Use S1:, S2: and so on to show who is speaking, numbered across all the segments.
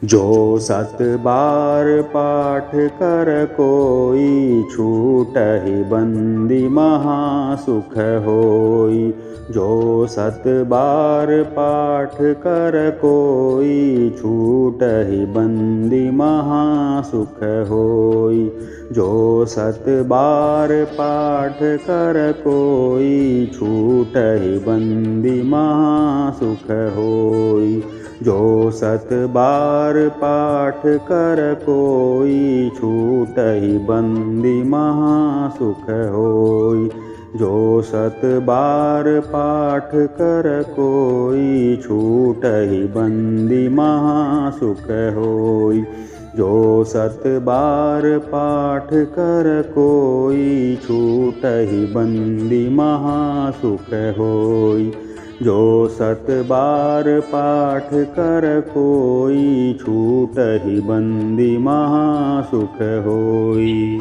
S1: जो 7 बार पाठ कर कोई, छूटहि बंदी महासुख होई। जो 7 बार पाठ कर कोई, छूटहि बंदी महासुख होई। जो 7 बार पाठ कर कोई, छूटहि बंदी महासुख होई। जो 7 बार पाठ कर कोई, छूटहि बंदी महासुख होई। जो 7 बार पाठ कर कोई, छूटहि बंदी महासुख होई। जो 7 बार पाठ कर कोई, छूटहि बंदी महासुख होई। जो 7 बार पाठ कर कोई, छूटहि बंदी महासुख होई।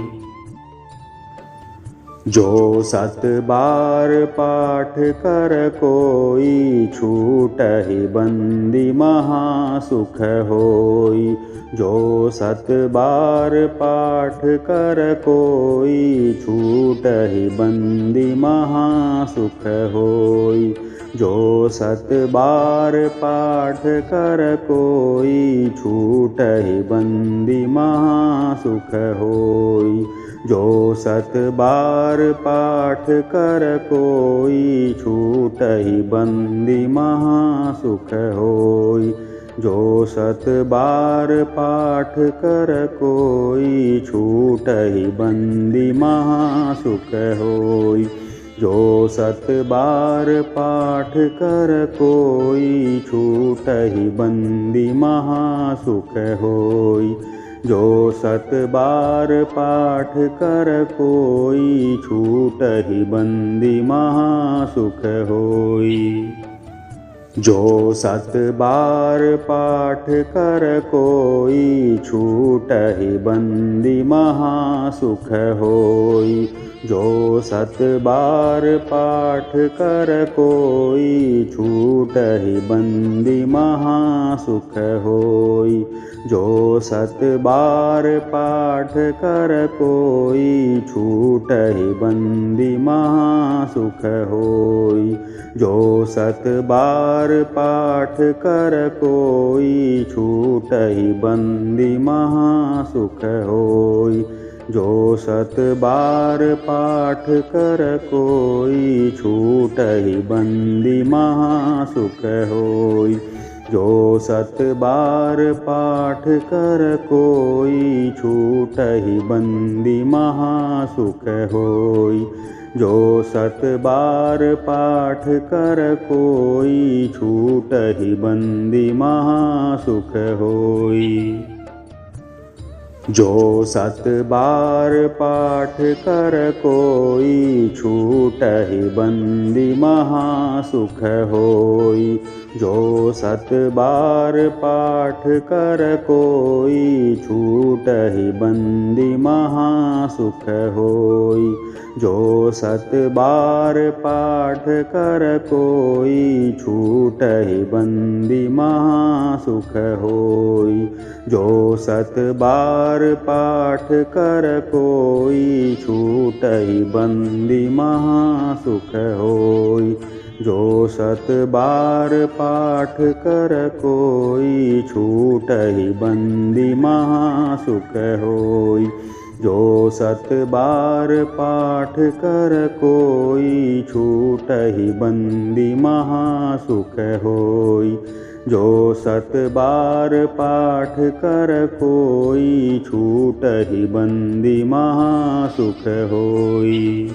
S1: जो 7 बार पाठ कर कोई, छूटहि बंदी महासुख होई। जो 7 बार पाठ कर कोई, छूटहि बंदी महासुख होई। जो 7 बार पाठ कर कोई, छूटहि बंदी महासुख होई। जो 7 बार पाठ कर कोई, छूटहि बंदी महासुख होई। जो 7 बार पाठ कर कोई, छूटहि बंदी महासुख होई। जो 7 बार पाठ कर कोई, छूटहि बंदी महासुख होई। जो 7 बार पाठ कर कोई, छूटहि बंदी महासुख होई। जो 7 बार पाठ कर कोई, छूटहि बंदी महासुख होई। जो 7 बार पाठ कर कोई, छूटहि बंदी महासुख होई। जो 7 बार पाठ कर कोई, छूटहि बंदी महासुख होई। जो 7 बार पाठ कर कोई, छूटहि बंदी महासुख होई। जो 7 बार पाठ कर कोई, छूटहि बंदी महासुख होई। जो 7 बार पाठ कर कोई, छूटहि बंदी महासुख होई। जो 7 बार पाठ कर कोई, छूटहि बंदी महासुख होई। जो 7 बार पाठ कर कोई, छूटहि बंदी महासुख होई। जो 7 बार पाठ कर कोई, छूटहि बंदी महासुख होई। जो 7 बार पाठ कर कोई, छूटहि बंदी महासुख होई। जो 7 बार पाठ कर कोई, छूटहि बंदी महासुख होई। जो 7 बार पाठ कर कोई, छूटहि बंदी महासुख होई। जो 7 बार पाठ कर कोई, छूटहि बंदी महासुख होई। जो 7 बार पाठ कर कोई, छूटहि बंदी महासुख होई।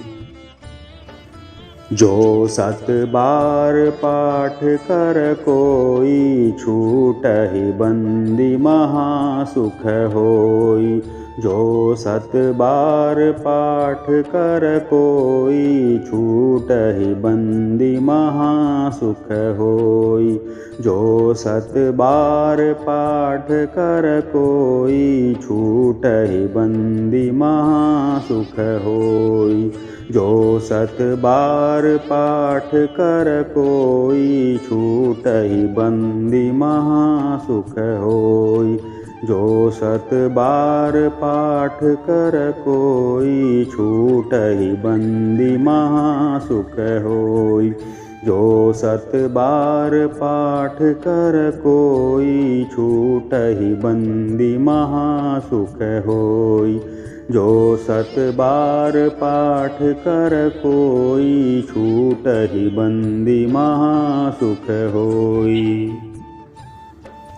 S1: जो 7 बार पाठ कर कोई, छूटहि बंदी महासुख होई। जो 7 बार पाठ कर कोई, छूटहि बंदी महासुख होई। जो 7 बार पाठ कर कोई, छूटहि बंदी महासुख होई। जो 7 बार पाठ कर कोई, छूटहि बंदी महासुख होई। जो 7 बार पाठ कर कोई, छूटहि बंदी महासुख होई। जो 7 बार पाठ कर कोई, छूटहि बंदी महासुख होई। जो 7 बार पाठ कर कोई, छूटहि बंदी महासुख होई।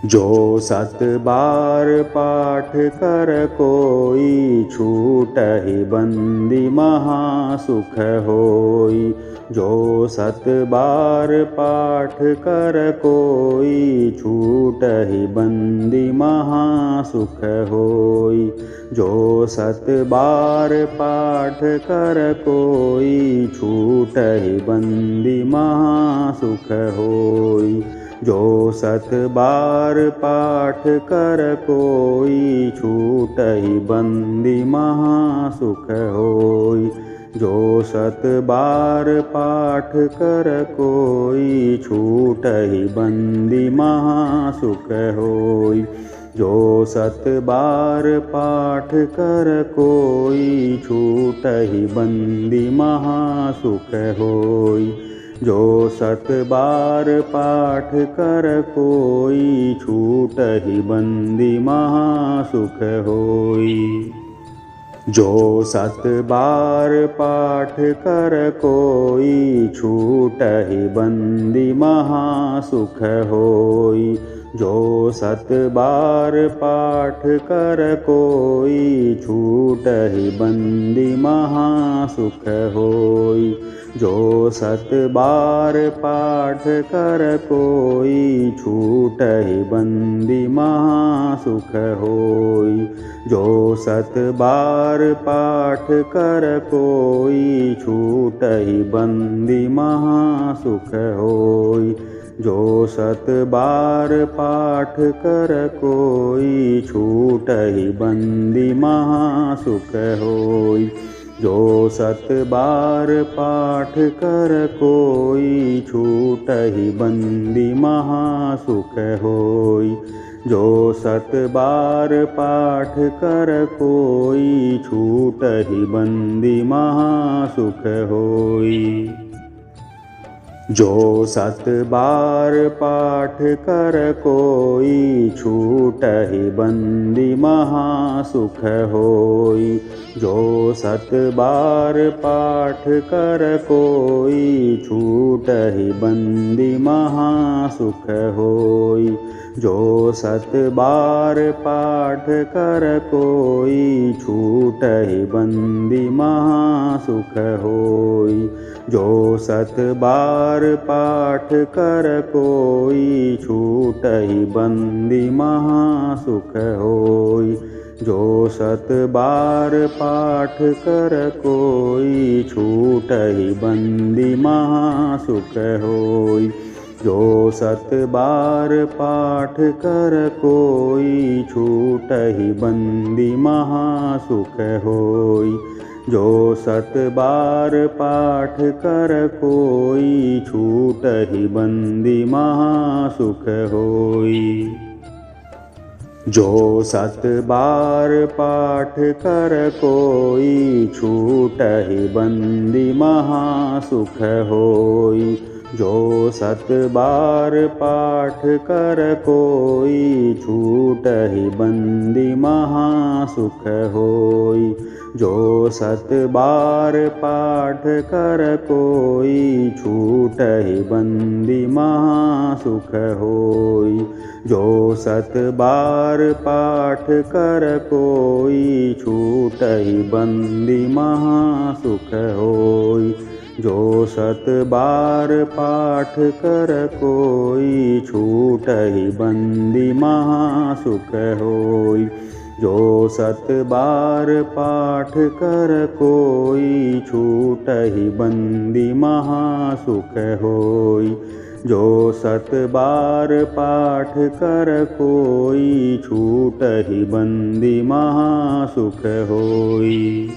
S1: जो 7 बार पाठ कर कोई, छूटहि बंदी महासुख होई। जो 7 बार पाठ कर कोई, छूटहि बंदी महासुख होई। जो 7 बार पाठ कर कोई, छूटहि बंदी महासुख होई। जो 7 बार पाठ कर कोई, छूटहि बंदी महासुख होई। जो 7 बार पाठ कर कोई, छूटहि बंदी महासुख होई। जो 7 बार पाठ कर कोई, छूटहि बंदी महासुख होई। जो 7 बार पाठ कर कोई, छूटहि बंदी महासुख होई। जो 7 बार पाठ कर कोई, छूटहि बंदी महासुख होई। जो 7 बार पाठ कर कोई, छूटहि बंदी महासुख होई। जो 7 बार पाठ कर कोई, छूटहि बंदी महासुख होई। जो 7 बार पाठ कर कोई, छूटहि बंदी महासुख होई। जो 7 बार पाठ कर कोई, छूटहि बंदी महासुख होई। जो 7 बार पाठ कर कोई, छूटहि बंदी महासुख होई। जो 7 बार पाठ कर कोई, छूटहि बंदी महासुख होई। जो 7 बार पाठ कर कोई, छूटहि बंदी महासुख होई। जो 7 बार पाठ कर कोई, छूटहि बंदी महासुख होई। जो 7 बार पाठ कर कोई, छूटहि बंदी महासुख होई। जो 7 बार पाठ कर कोई, छूटहि बंदी महासुख होई। जो 7 बार पाठ कर कोई, छूटहि बंदी महासुख होई। जो 7 बार पाठ कर कोई, छूटहि बंदी महासुख होई। जो 7 बार पाठ कर कोई, छूटहि बंदी महासुख होई। जो 7 बार पाठ कर कोई, छूटहि बंदी महासुख होई। जो 7 बार पाठ कर कोई, छूटहि बंदी महासुख होई। जो 7 बार पाठ कर कोई, छूटहि बंदी महासुख होई। जो 7 बार पाठ कर कोई, छूटहि बंदी महासुख होई। जो 7 बार पाठ कर कोई, छूटहि बंदी महासुख होई। जो 7 बार पाठ कर कोई, छूटहि बंदी महासुख होई। जो 7 बार पाठ कर कोई, छूटहि बंदी महासुख होई।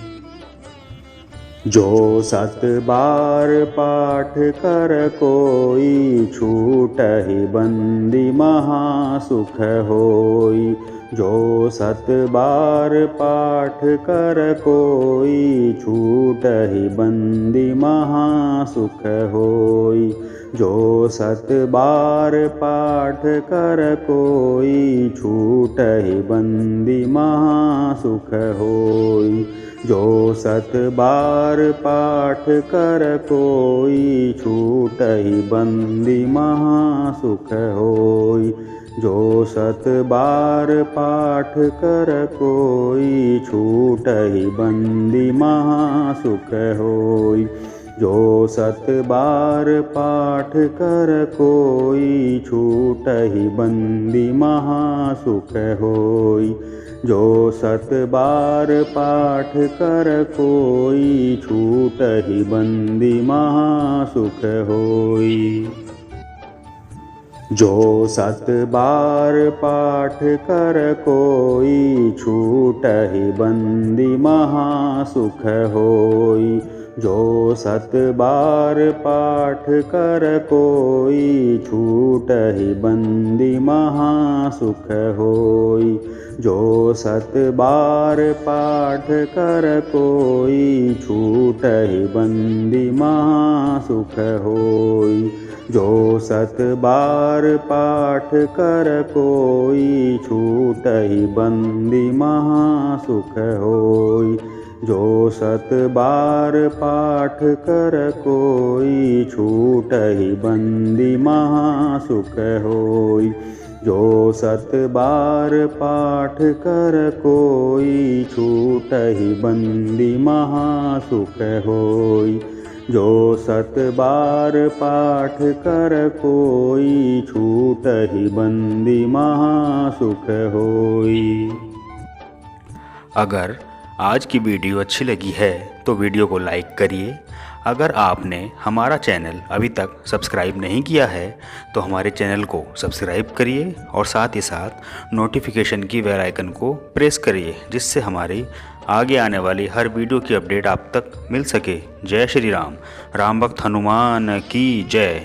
S1: जो 7 बार पाठ कर कोई, छूटहि बंदी महासुख होई। जो 7 बार पाठ कर कोई, छूटहि बंदी महासुख होई। जो 7 बार पाठ कर कोई, छूटहि बंदी महासुख होई। जो 7 बार पाठ कर कोई, छूटहि बंदी महासुख होई। जो 7 बार पाठ कर कोई, छूटहि बंदी महासुख होई। जो 7 बार पाठ कर कोई, छूटहि बंदी महासुख होई। जो 7 बार पाठ कर कोई, छूटहि बंदी महासुख होई। जो 7 बार पाठ कर कोई, छूटहि बंदी महासुख होई। जो 7 बार पाठ कर कोई, छूटहि बंदी महासुख होई। जो 7 बार पाठ कर कोई, छूटहि बंदी महासुख होई। जो 7 बार पाठ कर कोई, छूटहि बंदी महासुख होई। जो 7 बार पाठ कर कोई, छूटहि बंदी महासुख होई। जो 7 बार पाठ कर कोई, छूटहि बंदी महासुख होई। जो 7 बार पाठ कर कोई, छूटहि बंदी महासुख होई।
S2: अगर आज की वीडियो अच्छी लगी है तो वीडियो को लाइक करिए। अगर आपने हमारा चैनल अभी तक सब्सक्राइब नहीं किया है तो हमारे चैनल को सब्सक्राइब करिए और साथ ही साथ नोटिफिकेशन की बेल आइकन को प्रेस करिए, जिससे हमारी आगे आने वाली हर वीडियो की अपडेट आप तक मिल सके। जय श्री राम। राम भक्त हनुमान की जय।